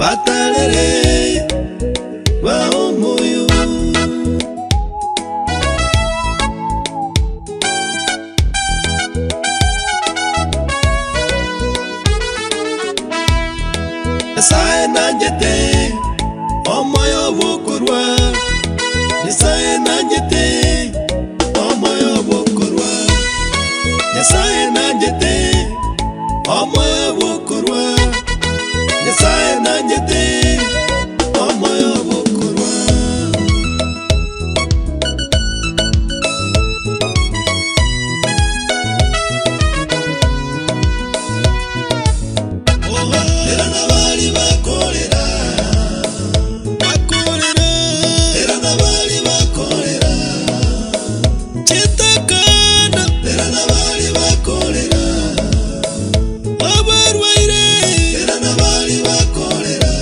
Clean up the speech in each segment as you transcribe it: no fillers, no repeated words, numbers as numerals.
batalere baomoyo Nyasaye nanjete omoyo bokorwa Nyasaye nanjete omoyo bokorwa Nyasaye nanjete omoyo bokorwa Nyasaye nanjete omoyo bokorwa Era nabali bakolera Era nabali bakolera Chitakana Era nabali bakolera Abarwaire Era nabali bakolera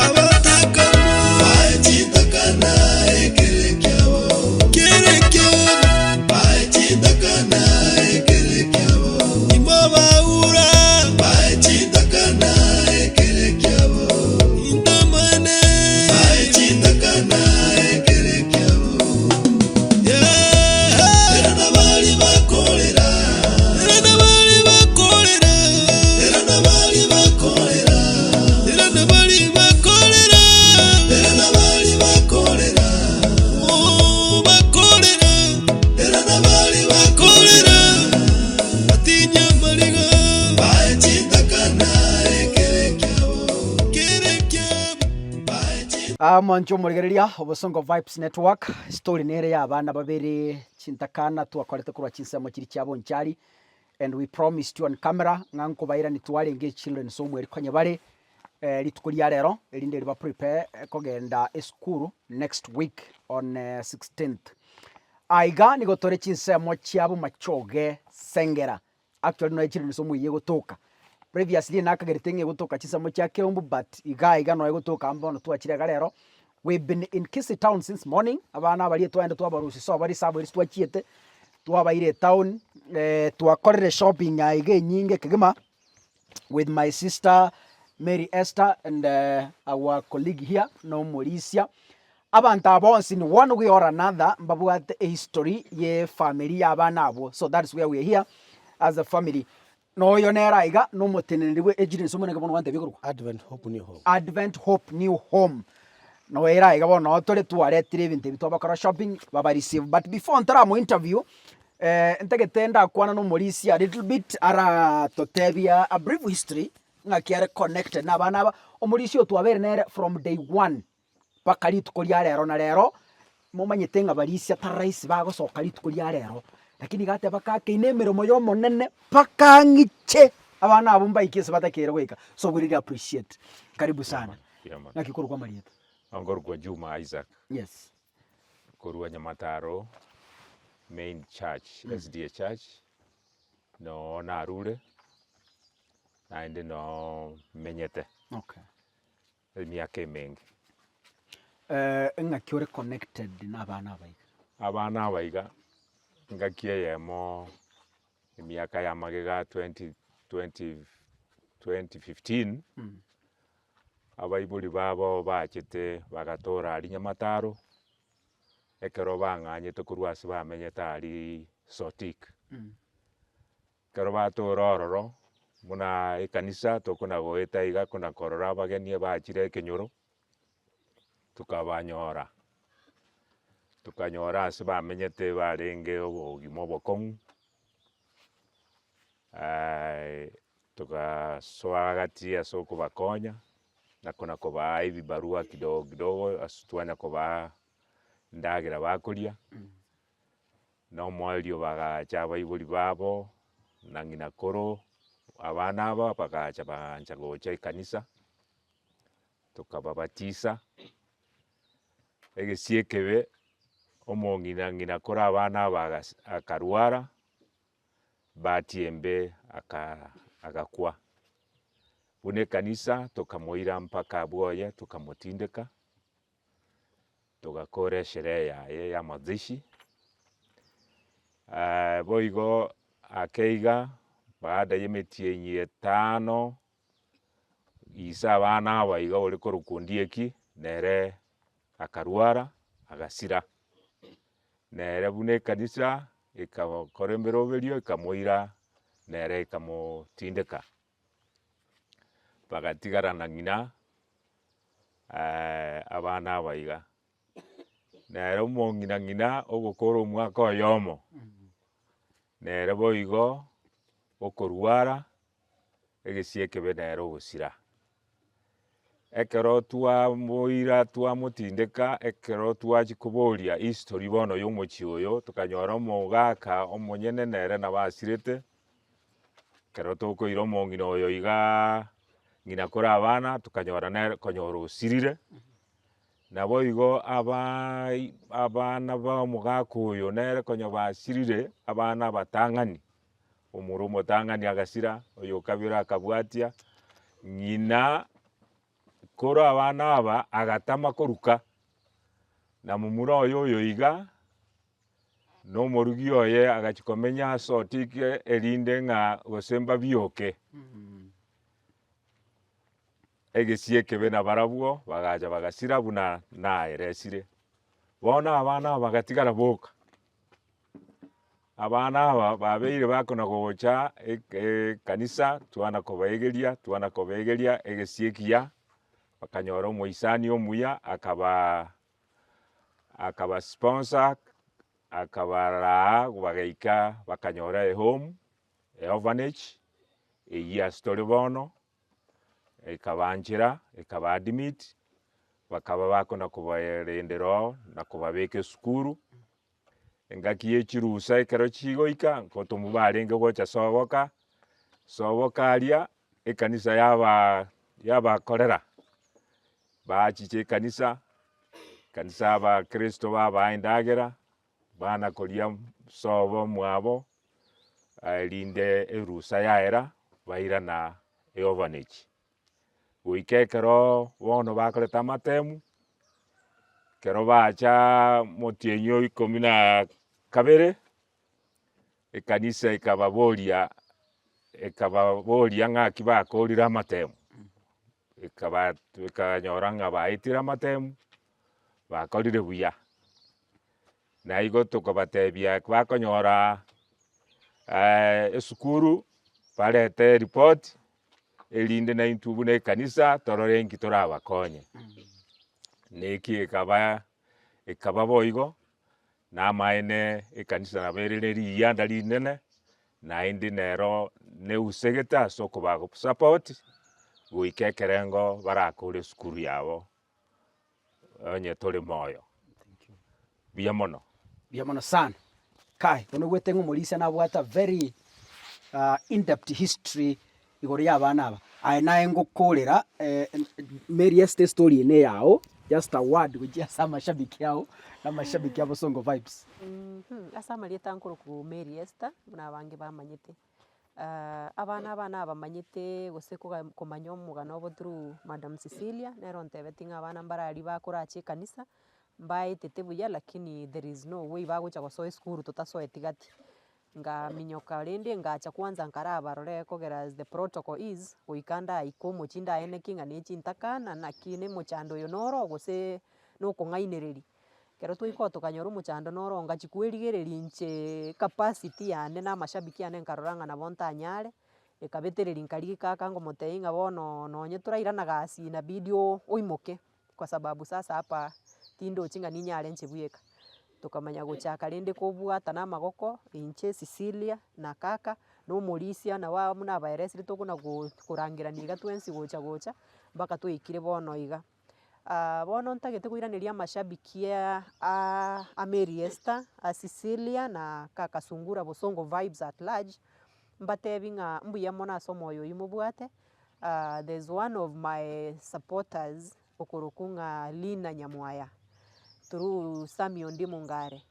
Abatakana Bae chitakana ekerekyabo Kerekyabo Bae chitakana ekerekyabo Imbabaura Bae chitakana ekerekyabo Intamane Bae chitakana ekerekyabo Era nabali bakolera Era nabali bakolera Era nabali bakolera Era nabali bakolera Era nabali bakolera Oh bakolera Era nabali bakolera Atinya maliga Bae chitakana ekerekyabo Kerekyabo Bae chitakana Mancho murigereria Bosongo Vibes Network story nere ya abana babiri Chintakana twakorete kurwa chinsemo kiri kya Bonchari and we promised you on camera nganko baira nitwale engage children so mweri kwanye bare litukulia rero elinde riba prepare kogenda school next week on 16th aiga nigotore chinsemo kyabo machoge sengera actually no children so mwiye gutuka previously nakageretenge gutuka chinsemo kya Keumbu but iga no gutuka ambono twachire rero. We've been in Kisii town since morning. Abana bali twende twabarusi so bali sabo twachiete twabaire town twakorere shopping aige nyinge kigima with my sister Mary Esther and our colleague here no Mauricia. Abanta bonsi in one way or another mbabwate a history ye family abana abo. So that's where we're here as a family. No yonera iga no motenendiwe ejiri nsomone kabono wante bikuru Advent Hope New Home. Advent Hope New Home. No era iga no tole tuaretire ibintu bitwabakora shopping baba receive but before ntara mo interview ntegetenda kwana no Mauricia a little bit ara totebia a brief history ngakiare connected na bana ba Mauricia twabere nere from day 1 pakali tukoria rero na rero mumanyete nga barisia taraisi bagosoka litukoria rero lakini gate bakake inemero moyo monene pakangiche abana abumba ikese batakere gweka so we really appreciate karibu sana nakikuru kwa Marieta Angorwa Juma Isaac. yes Korwa Nyamataro main church SDA church no narure naende no menyete okay miaka mengi ngakiore connected na abana baiga abana abaiga ngakie yemo miaka ya magega 2015 abaibuli babo bachete bagatora ali Nyamataro ekero banganyete kurwasi bamenyete ali Sotik kero batora ororo muna ekanisa tokona goeta iga kuna korora bagenie bachire Kenyoro tukabanyora ase bamenyete barenge obogimo bokong tukasoa gati aso kubakonya na kuna koba ibi barua kidogo asutwana koba ndagira bakuria no mwalio bagacha baibuli babo na ngina koro abana aba bagacha bancha gocha ikanisa tukababatiza egesiekebe ngina kora abana bagas akarwara batiembe akakwa bune kanisa tukamoira mpaka Bwoye tukamotindeka tugakore sherehe ya mazishi boigo akeiga baada y'emiti 5 isa abana aba iga ore korukundi eki nere akarwara agasira nere buna ekanisa ikakora emeroberio ikamoira nere ikamotindeka bagatigarana ng'ina abana aba iga nere ng'ina ogokora omwaka oyomo nere boigo okorwara egesie ekebe nere ogosira ekero twamoira twamotindeka ekero twachia koboria history bono ya omochie oyo tokanyora omogaka omonyene nere nabo asirete ekero tokoira omong'ina oyo iga ng'ina kore abana tokanyora nere konyora osirire nabo igo abana ba omogaka oyo nere konya basirire abana abatang'ani omoro omotang'ani agasira oyo okabira akabwatia ng'ina koro abana aba agatama koruka na momura oyo iga no omorugi oye agachia komenya ase otike erinde ng'a gose mbabioke egesie ekebe na barabwo bagacha bagasira buna naeresire bono abana aba bagatigara boka abana aba babeire bakona gocha ekanisa twana kobegeria egesie ekiya bakanyora omoisani omuya akaba sponsor akabaraa bagaika bakanyora ehome orphanage eyia story bono ekabanchera ekabaadmit bakaba bakona kobarendera na kobabeka esukuru engaki echirusa ekero chigoika nkotomu barenge gocha soboka aria ekanisa yabakorera bachicha ekanisa abakristo babaha endagera bana koria sobo mwabo erinde erusa yaera bairana eorphanage goika ekero bono bakoreta amatemu kero bacha motienyi 12 ekanisa ekababoria ng'aki bakorire amatemu ekanyora ng'a baetire amatemu bakorire buya naigo tokobatebia bakonyora esukuru barete report erinde naintwe buna ekanisa torore nki torabakonye neki ekaba boigo namaene ekanisa naberire riyanda rinene naende nero neusegete ase okobagosupport goika ekerengo barakore esukuru yabo onye tore moyo buya mono sana kai bono gwete ng'omorisia nabwata very in-depth history igoro ya abana aba aye naye ngokorera Mary Esther story ene yao just a word gochia asa amashabiki yao na mashabiki ya Bosongo Vibes asa marieta nkoro ku Mary Esther buna bange bamanyete abana abamanyete gose komanya omugano obo through Madam Cecilia nero ntebeti ng'a abana mbarari bakoracha ekanisa mbaetete buya lakini there is no way bagocha gosoa esukuru totasoeti gati ngaminyoka rende ngacha kwanza nkarabarore kogera as the protocol is goikanda iko mochinda ene kinga nechi ntakana na kine mochando yo noro gose no kong'ainereri kero twaiko tukanyora omochando noro ngachi kwerigereria inche capacity yane na amashabiki yane nkarora ng'a nabo ntanyare ekabetereri nkari kaka ngomotei ng'a bono nonye torairana gasi inabidi oimoke kwa sababu sasa hapa tindochi ng'a ninyare nche bweka tukamanya gochaka rende kobwata na amagoko inche Cecilia na kaka no omorisia na wa muna abaeresire tokona korangirania iga twensi gocha mpaka twaikire bono iga bono ntagete koiraneria amashabiki a Mary Esther a Cecilia na kaka Sungura Bosongo Vibes at large mbatebi ng'a mbuya mono ase omoyo oyo mobwate there's one of my supporters okoroku ng'a Lina Nyamwaya through Sami Ondi Mungare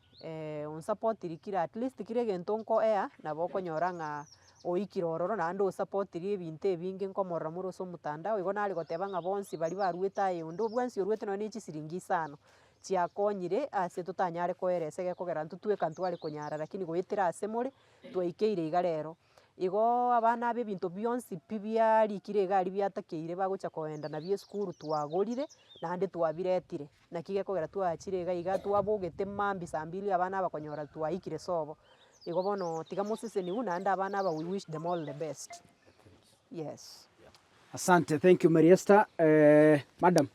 unsupportiri kira at least kire gento nko nabo okonyora ng'a oikire ororo naende osupportiri ebinto ebinge nkomorora more ase omotandao igo nare goteba ng'a bonsi bari baruete aye onde bwensi oruete nonye na chisiringi 5 chiakonyire ase totanyare koeresa gekogera ntwe ntware konyara lakini goetera ase more twaikeire iga rero igo abana abe ebinto bionsi pi biarikire egari biatakeire bagocha koenda nabio esukuru twagorire naende twabiretire naki gekogera twachire iga iga twabogete mambi saa mbili abana abakonyora twaikire sobo igo bono tiga moseseniwu naende abana aba we wish them all the best. Yes. Asante, thank you Mary Esther. Madam,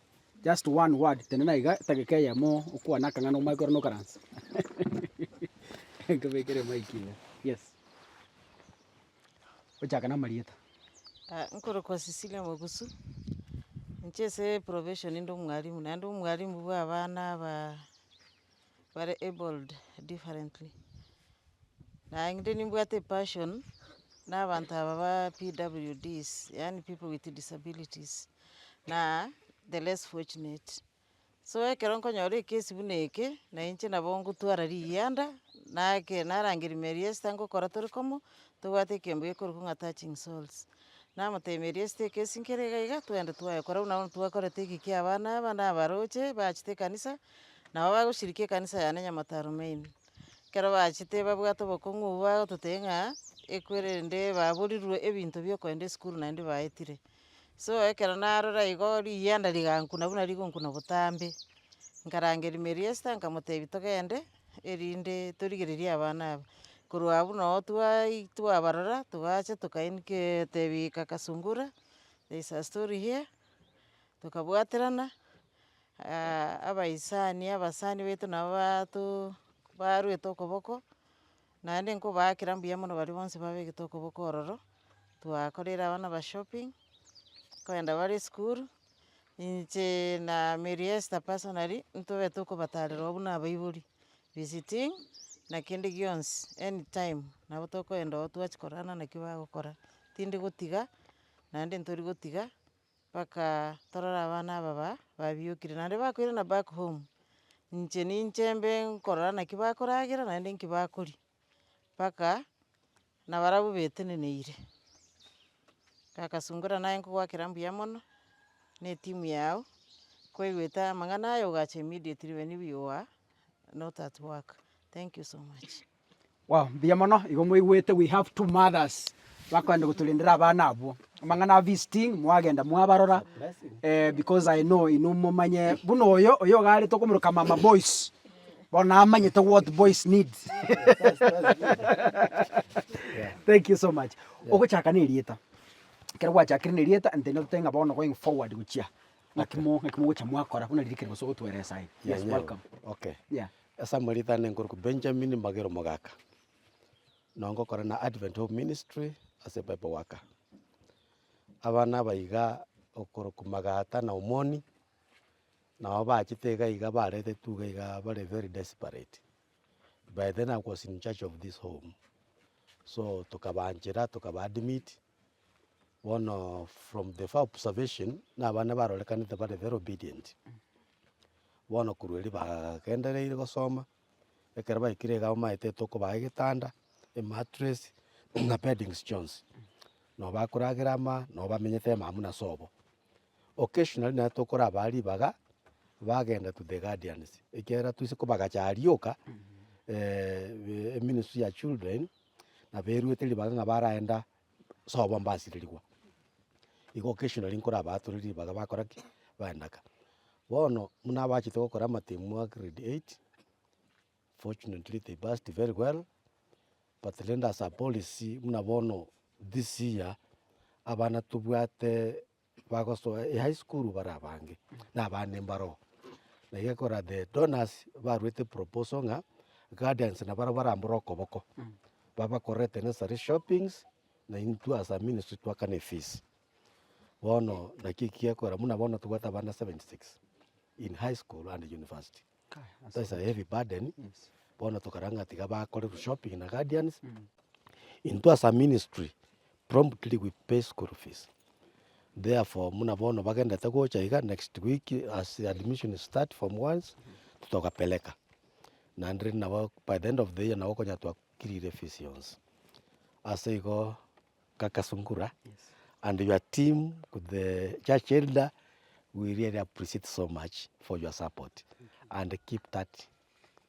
just one word tenena iga tagekeya mo ukwa nakang'ana umaikoro no karansa. Ngabekere maikile. Yes. Ochaka na Marieta. Nkoro kwa Cecilia Mogusu. Nchese profession ndo mwalimu na ndo mwalimu bwa abana bare abled differently. Na ngide nimbwate passion na abantu aba PWDs, yani people with disabilities. Na the less fortunate. So ekeronko nyore kesi buneke na inche na bongo twara riyanda na ke narangiri Mary Esther ngo koratori komo tubate kembe ko touching souls na mate Mary Esther kesi nkerega iga twende twaye kora una twakora tiki kia abana abana baroche bachite kanisa na baba gushirike kanisa ya Nyamataro main kero bachite babwato bokongu ba tutenga ekwerende baburirwe ebinto byo kwende skuru na ndi baetire. So ekero narora igo riyanda ligankuna buna ligonkuna butambe nkarangeri Mary Esther nkamutebi togende erinde torigereria abana aba korwa buno twabarora tugache tukainke tebi kakasungura. There is a story here tukabwaterana abasani betu nabatu barwete okoboko naende nko bakira mbuya mono bari bonse babegete okoboko ororo twakorera abana ba shopping kwenda bari school inche na Mary Esther personally ntobe tukobatarera obuna abaibori visiting na kende gionsi anytime nabo tokoenda twachikorana na kibagokora tindi gotiga naende ntori gotiga paka torora abana aba babiokire naende bakoire na back home inche ninchembe nkorora na kibakoragira naende nkibakori paka na barabu beteneneire kakasungura naye nkogwakera mbuya mono ne timu yao kwegweta amang'ana ayo gacha immediately when you are not at work. Thank you so much. Wow, mbuya mono igo mwigwete we have two mothers bakwenda gutulindira abana abo amang'ana visiting mwagenda mwabarora because I know inumumanye buno oyo gari tokumruka mama boys bona amanyete what boys need. Thank you so much. Ogochaka ni rieta kero gwachakire ni rieta and then notenga bono going forward guchia nakimo gocha mwakora kuna ririkire gosogo tweresa. Yes, welcome. Okay. Yeah. Asa marita nengoruko Benjamin Magero Mogaka. Nongo kora na Advent Hope Ministry as a Bible worker. Abana baiga okoroku magata na umoni na abachitega iga barete tuga iga bare very desperate. By then I was in charge of this home. So tukabanjira tukabadmit one from the far observation na abana barolekanite bare very obedient. One kurweli bagendereire gosoma ekera baikire ga maite toko bagitanda a mattress na bedding stones no bakuragira ma no bamenyete mamu na sobo occasionally na tokora bali baga bagenda to the guardians ekera tuise ko bagacharioka ministry ya children na beruete libanga baraenda sobo mbasirirwa iko occasionally nkora baturiri baga bakora ki bandaka bono muna bachite gukora matimu wa grade 8. Fortunately they passed very well, but then as a policy muna bono this year abana tubwate bagoso high school barabange na bane mbaro na yekora the donors barwete proposal nga guardians na barambro koboko baba correct necessary shoppings na into as a ministry twakane fees bono na kikia kora muna bono tubwata bana 76 in high school and university. That's a heavy burden. Yes. Bono tokaranga tiga ba kore shopping na guardians. Into as a ministry, promptly we pay school fees. Therefore, muna bono bagenda tago chaiga next week as the admission start from once tutoka peleka. Nandri na by the end of the year na wako nyatwa kirire fees yons. Asego kakasungura. Yes. And your team with the church elder, we really appreciate so much for your support and keep that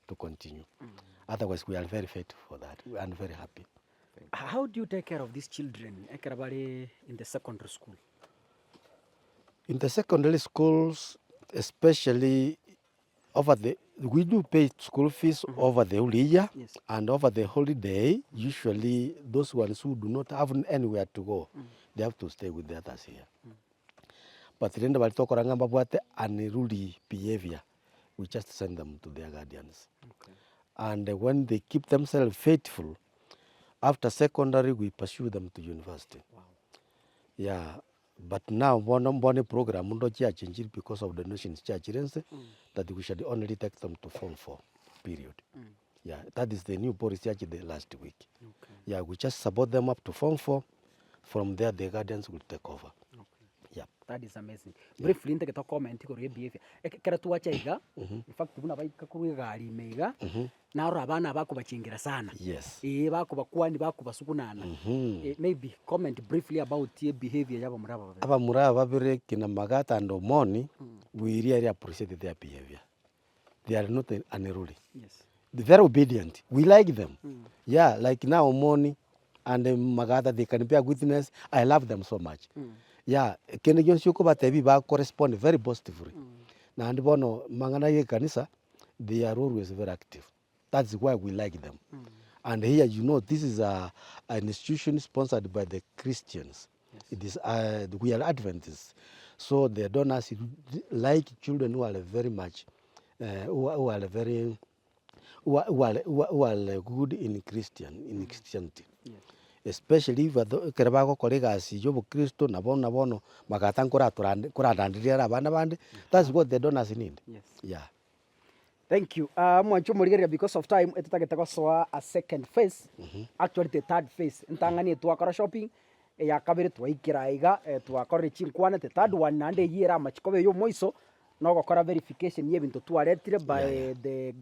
to continue. Otherwise, we are very faithful for that and very happy. How do you take care of these children in the secondary school? In the secondary schools, especially we do pay school fees over the whole year, Yes. and over the holiday, usually those ones who do not have anywhere to go, they have to stay with the others here. But then the Baltokoranga Babwate unruly behavior, we just send them to their guardians. Okay. And when they keep themselves faithful, after secondary, we pursue them to university. Wow. Yeah, but now one program because of the nation's church that we should only take them to Form 4, period. Yeah, that is the new policy the last week. Okay. Yeah, we just support them up to Form 4. From there, the guardians will take over. Okay. Yeah. That is amazing. Briefly, into the comment ko behavior. Kera tuacha iga. In fact, tubuna baika kuri gari meiga. Na ora abana bako bachingira sana. Yes. Bako bakwani bako basukunana. Maybe comment briefly about your behavior yaba muraba. Aba muraba babere kina magata and omoni, we really appreciate their behavior. They are not unruly. Yes. They're very obedient. We like them. Yeah, like now omoni and magata, they can be a witness. I love them so much. Yeah, kene jonsi yuko batebi ba correspond very positively. Na andibono mangana ye kanisa, they are always very active. That's why we like them. And here, you know, this is an institution sponsored by the Christians. Yes. It is we are Adventists, so the donors like children who are very much who are good in Christianity. Yes. Especially if kerabako colleagues yobo Kristo na bono magatan kura abana bande. That's what the donors need. Yes. Yeah. Thank you. Because of time, a second phase. Actually, the third phase. Ntangani tuakora shopping. Ya kabiri tuaikira iga tuakora chinkwana the third one nande yera machikobe yo moiso. No gukora verification yebintu tuaretire by the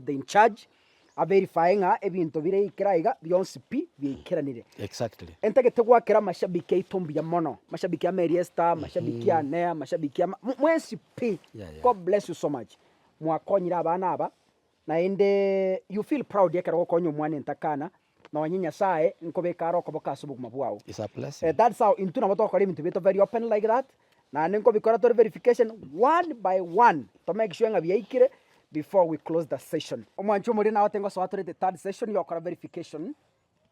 in charge. A verifying ebintu bire ikira iga byonsi pi byikiranire. Exactly. Entagete gwakira mashabiki itumbi ya mono. Mashabiki ya Meriesta, mashabiki ya Nea, mashabiki ya mwensi pi. God bless you so much. Mwakonyira abana aba na ende you feel proud yakara gokonyo mwana entakana na wanyinya sae nkobeka roko bokasubu kumabwao. It's a blessing. That's how intuna batokora ibintu bito very open like that na nenko bikora to verification one by one to make sure nga byaikire before we close the session. Omwancho muri na watengo so the third session yokora verification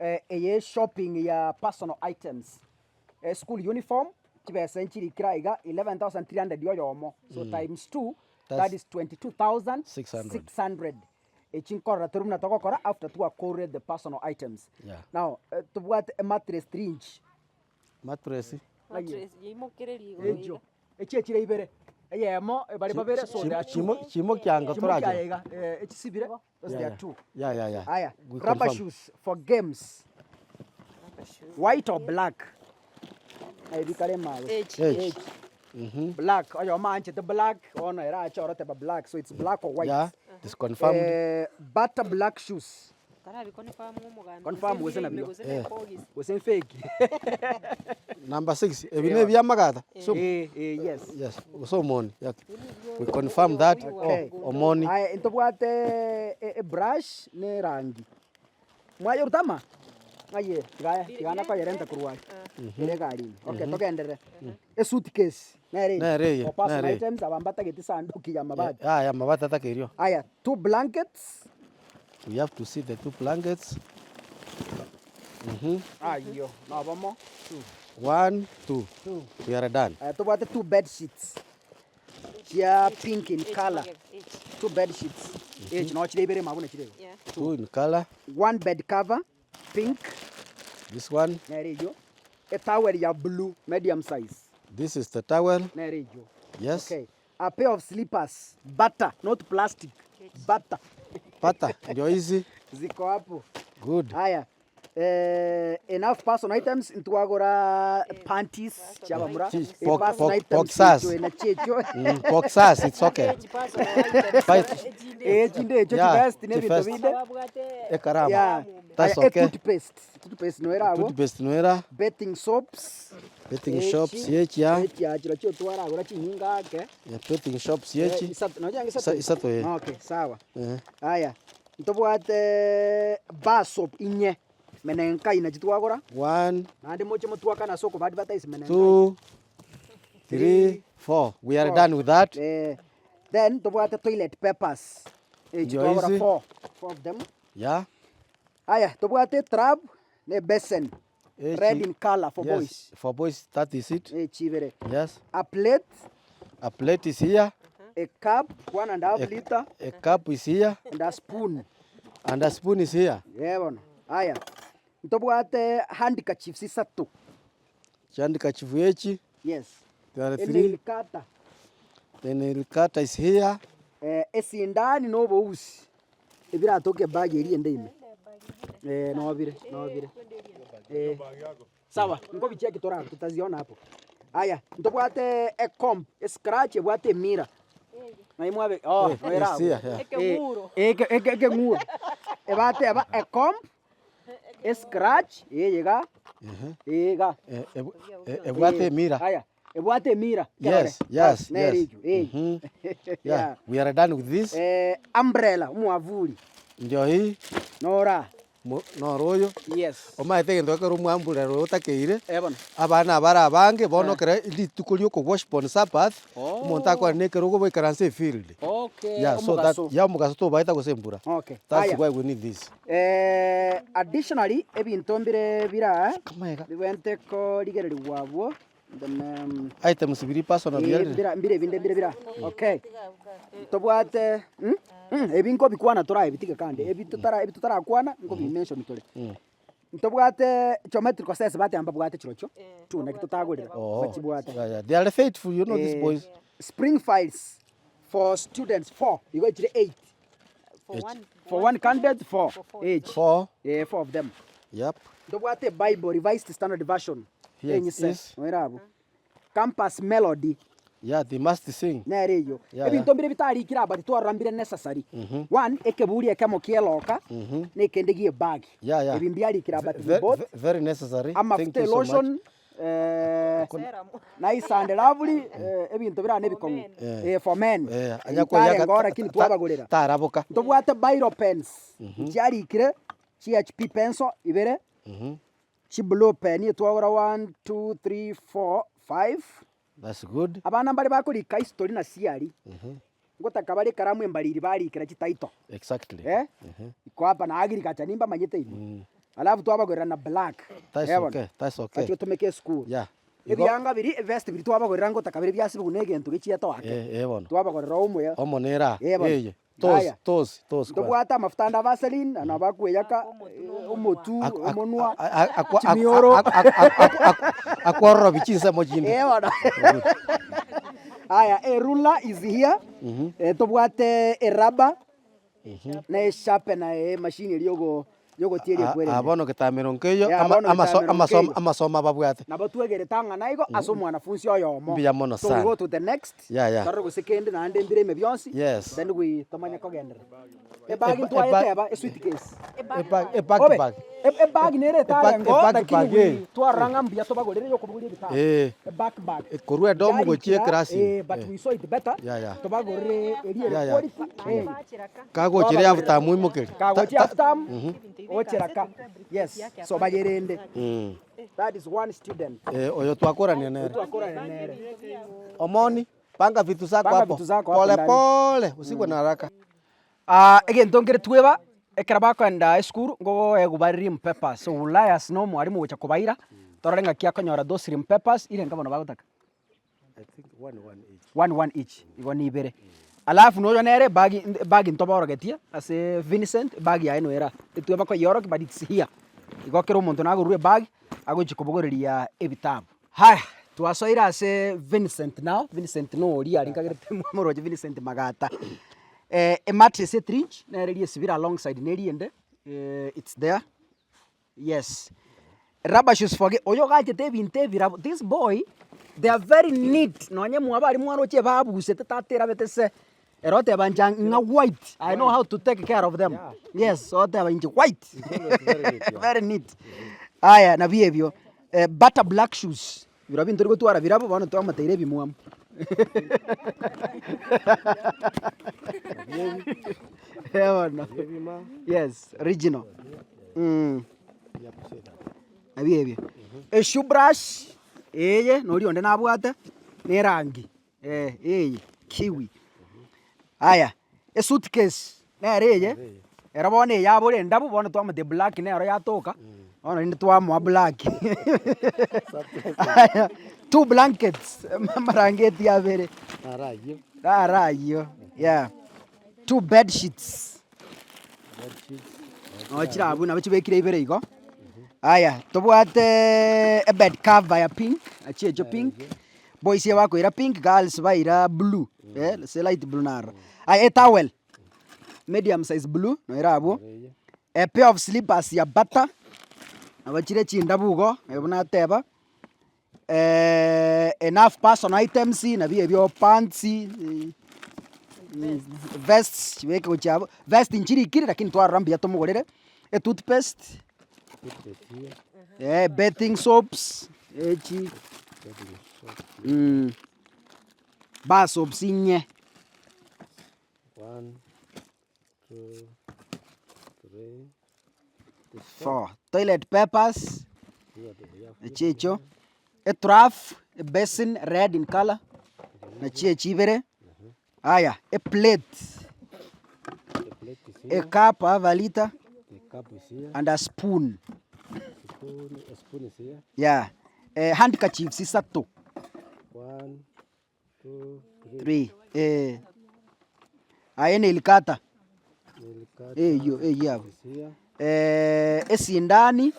eye shopping ya personal items. School uniform tibe century kraiga 11,300 yoyomo. So times 2 that is 22,600. Echinkora turumna tokokora after to accord the personal items. Yeah. Now to what a mattress 3-inch. Mattress. Mattress yimokereri Ejo. Echechire ibere. Eyemo bari babere so that chimo kyanga toraje. Echisibire those there are two. Yeah. Aya. Rubber shoes for games. White or black? Bikare mawe. Age. Black. Oyo manche the black. Ono era chorote ba black. So it's black or white. Yeah, it's confirmed. Butter black shoes. Confirm was in fake. Number 6. Ebine bya magata. So yes. Yes. So mon. Yeah. We confirm that. Okay. Omoni. Aya into bwate a brush ne rangi. Mwayo utama? Aye, gana kwa yerenta kuruwa. Ile gari. Okay, togendere. A suitcase. Nere. For personal items abambata geti sanduki ya mabati. Ya mabati takerio. Aya, 2 blankets. We have to see the 2 blankets. Ayo, na vamos. 1, 2. We are done. To what 2 bed sheets. Yeah, pink in color. 2 bed sheets. Each no chile mabune chile. 2 in color. 1 bed cover, pink. This one. There you go. A towel ya blue, medium size. This is the towel. There you go. Yes. Okay. A pair of slippers, butter, not plastic. Butter. Butter. Ndio hizi. Ziko hapo. Good. Haya. Enough personal items into agora panties chabamura boxers boxers it's okay chinde best nebintu binde ekarama that's okay toothpaste no era bathing soaps yechi chiro cyo twara agora chihinga ke bathing soaps yechi isato okay sawa haya ntobwate bar soap inye menenka ina chitwagora 1 nandi moche mutwaka na soko advertise menenka 2 3 4 we are done with that. Then tobwate toilet papers chitwagora hizi. 4 of them. Yeah. Aya tobwate trap ne basin red in color for yes, boys. For boys, that is it. Chivere. Yes. A plate. A plate is here. A cup, 1.5 liter. A cup is here. And a spoon. And a spoon is here. Yeah, bono. Aya. Ntobwate handkerchiefs isatu. Handkerchief echi. Yes. There are 3. Nail cutter. The nail cutter is here. Esindani no bousi. Ebira toke bag eri ndime. No vile. Sawa, ngo bicheki tora tutaziona hapo. Aya, ntobwate a comb, a scratch, bwate mira. Na imwabe, era. Eke muro. Eke muro. Ebate a comb, a scratch, llega. Ebwate mira. Aya, ebwate mira. Yes. Yeah, we are done with this. Umbrella, mwavuli. Ndio hii. Nora. Noroyo. Yes. Omaete ndoka rumwambura rotakeire. Ebona. Abana bara bange bono kare litukulio ko wash pon Sabbath. Umuntu akora nekero go bikaranse field. Okay. Yeah, so that ya mugaso to baita gusembura. Okay. That's why we need this. Additionally, ebintombire bira. Kamega. Biwente ko ligere wabo. Then items biri personal bira. Okay. Tobwate ebinko bikwana tora ebitike kandi ebitutara kwana ngo bimention tole. Ntobwate geometrical sense bate amba bwate chirocho. Tu na kitutagurira. Bachibwate. Yeah. They are faithful, you know, these boys. Spring files for students 4. You go to 8. For one candidate 4. Each. 4. Yeah, 4 of them. Yep. Ntobwate Bible revised standard version. Yes. Campus melody. Yeah, they must sing. Nereyo. Ebintombire bitari kira but twarambire necessary. One ekeburi ekemo kieloka ne kendegie bag. Yeah. Ebimbiari kira but very necessary. Thank you so lotion, nice and lovely ebinto bira nebikongo for men. Anyakwa ngora kini twabagurira. Taraboka. Tobwate biro pens. Cyari kire CHP pencil ibere. Chiblo pen yetwagora 1 2 3 4 5. That's good. Abana bari bakurika history na ciari. Ngotaka bari karamu embariri bari kira chitaito. Exactly. Iko hapa na agriculture nimba manyete ibi. Alafu twabagorera na black. That's okay. Ati tumeke school. Yeah. Ebyanga biri vest biri twabagorera ngotaka biri byasi bugunege ntu gichieto wake. Bono. Twabagorera umwe. Omonera. Tos. Tobwata mafuta nda Vaseline na bakweyaka umutu omonwa. Akwaro bichinsa mojini. Bana. Aya, a ruler is here. Tobwate a rubber. Na sharpen na machine iliyogo tieri kwere. Abono ketamero nkeyo amasoma babwate. Na batwegere tanga naigo aso mwanafunzi oyomo. Biya mono sana. So we go to the next. Yeah. Taro go second na ande mbire mebyonsi. Yes. Then we tomanya kogendera. E bag into ayeteba a suitcase. A bag. E bag nere tarengo lakini twaranga mbia tobagorere yokubuguri bitanga. A bag. Korwe domo go chie krasi. But we saw it better. Yeah. Tobagorere eri quality. Kago chire after muimukeri. Kago chire after ocheraka. Yes. So bagerende. That is one student. Oyo twakora nene. Omoni panga vitu zako hapo. Pole usikwe na haraka. Again tongere tweba ekara kwenda school ngo egubariri mpepers. So ulayas no mwarimu wecha kubaira torarenga kia konyora dosiri mpepers ile ngabona bagutaka. I think 1 each. Igo ni ibere. Alafu no yonere bag ntoboro getia ase Vincent bag ya eno era. Etweba ko yorok but it's here. Igo kero muntu nagurwe bag agochikubogoreria ebitabu. Haya twasoira ase Vincent now. Vincent no ri ari kagirete mumoroje Vincent magata. A mattress a trench na ready severe alongside neri ende. It's there. Yes. Rubber shoes forget oyo gaje te vira. This boy they are very neat. No anye mwabari mwano che babu se tatera betese. Erote banjang nga white. I know how to take care of them. Yeah. Yes, so they are in white. Very neat. Aya na biebyo. Butter black shoes. Virabinto riko twara virabo bano twa mateire bimwam. Yes, original. Abie. A shoe brush. Nori onde nabwate. Ne rangi. Kiwi. Aya. A suitcase. Ne era bone ya bore ndabu bone twama the black ne ya toka. Ono ndi twama black. 2 blankets. Marangeti ya vere. Arayo. Yeah. 2 bed sheets. Ochira abu na bachibekire ibere igo. Aya, tobwate a bed cover ya pink, achejo pink. Boys ya wako ira pink, girls baira blue. Se light blue nara. Aya, a towel. Medium size blue, no ira abu. A pair of slippers ya bata. Abachire chinda bugo, ebuna teba. Enough personal items na byo pants, vests, weke uchabo. Vest inchiri kiri lakini twarambia tomugorere. A toothpaste. Bathing soaps. Bar soaps inye. 1, 2, 3, 4. Toilet papers. Checho. A trough, a basin red in color. Na chivere. Aya, a plate. A cup, a valita. And a spoon. A spoon is here. Yeah. Handkerchief, sisato. 1, 2, 3. Nelikata. Yeah. Esindani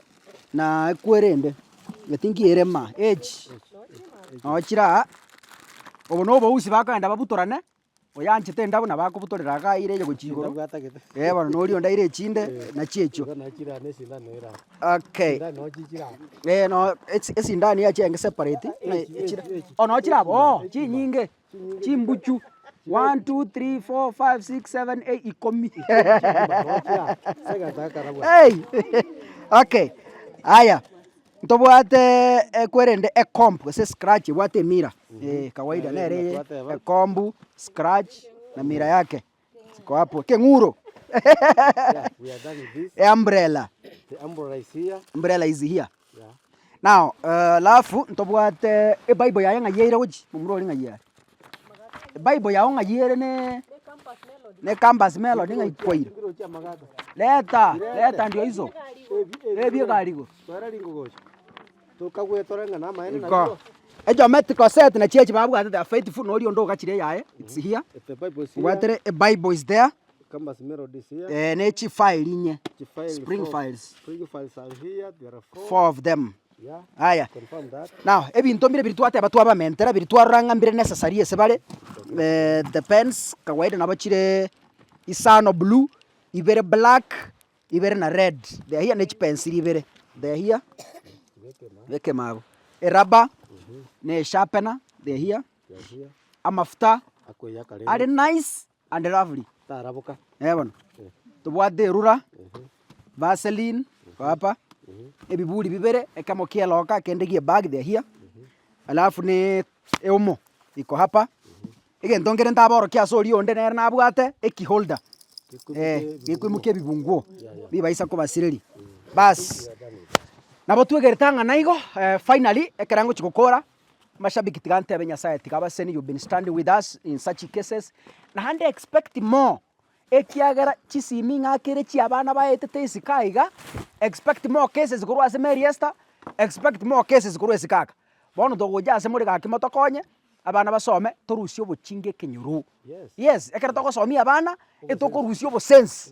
na kwerende. Yatingi erema. Age. Ochira. Obono usi bakaenda babutorane. Oyanchete ndabu na bakubutorera ga ireje guchigoro. Bano nori onda ire chinde na chiecho. Okay. No, it's indani ya chenge separate. Ono chira chi nyinge. Chi mbuchu. 1 2 3 4 5 6 7 8 ikomi. Hey. Okay. Aya. Ntobwate kwerende comb se scratch wate mira. Kawaida nere comb scratch na mira yake. Siko hapo. Kenguro. We are done with this. Umbrella. The umbrella is here. Umbrella is here. Yeah. Now, lafu ntobwate Bible ya nga yera uji mumroli nga yera. Bible ya nga yera ne campus melody nga ikwaira. Leta ndio hizo. Bie garigo. Tukagwetoranga na maene na yo. Ejo medical set na church babu ati the faithful no rio ndo gachire yae. It's here. The Bible is here. Watere a Bible is there. Campus melody is here. Ne chi file nye. Spring Spring files. files are here. There are 4 of them. Yeah. Aya. Confirm that. Now, ebinto mbire birituate abatu abamentera birituaranga mbire necessary esebare. The pens kawaida nabachire isano blue, ibere black, ibere na red. They are here nechi pencil ibere. They are here. Weke mago. A rubber, ne sharpener, they are here. Amafuta, are nice and lovely. Tarabuka. Ebona. Tubwate rura, Vaseline, hapa. Ebiburi bibere ekamokia loka kendegie bag they are here. Alafu ne omo iko hapa. Ige ndongere ndaboro kia sori onde na nabwate eki holder. Gikwimuke bibunguo. Bibaisa ko basireri. Bas. Nabo twegeretanga naigo finally ekerango chikokora. Mashabiki tigante abenya side tikabaseni you've been standing with us in such cases. Na hande expect more. Ekiagera chisimi ngakere chi abana baetete isikaiga. Expect more cases guru ase Meriesta. Expect more cases guru esikaka. Bono dogoja ase muri gakimoto konye. Abana basome torusio buchinge kenyuru. Yes, ekera togosomia abana etokorusio bo sense.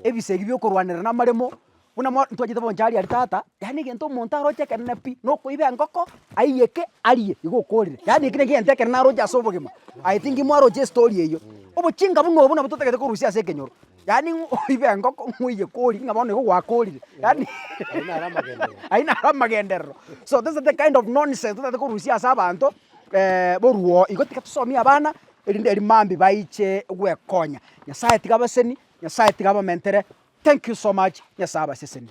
Ebisegi byo korwanira na maremo. Una mo ntwajite Bonchari ari tata. Yani gento montaro cheke nepi no koibe ngoko ayeke ariye igokorire. Yani kine gente ekera na roja sobogema. I think mwaro je story eyo. Obuchinga buno obuna butotegete korusia ase kenyuru. Yani oibe ngoko muye kori ngabone go wakorire. Yani aina ramagendero. So this is the kind of nonsense that korusia asa abantu. Boruo igotika tusomia abana erinde mambi baiche gwekonya. Nyasaye tigabaseni, nyasaye tigabamentere. Thank you so much. Nyasaye abaseseni.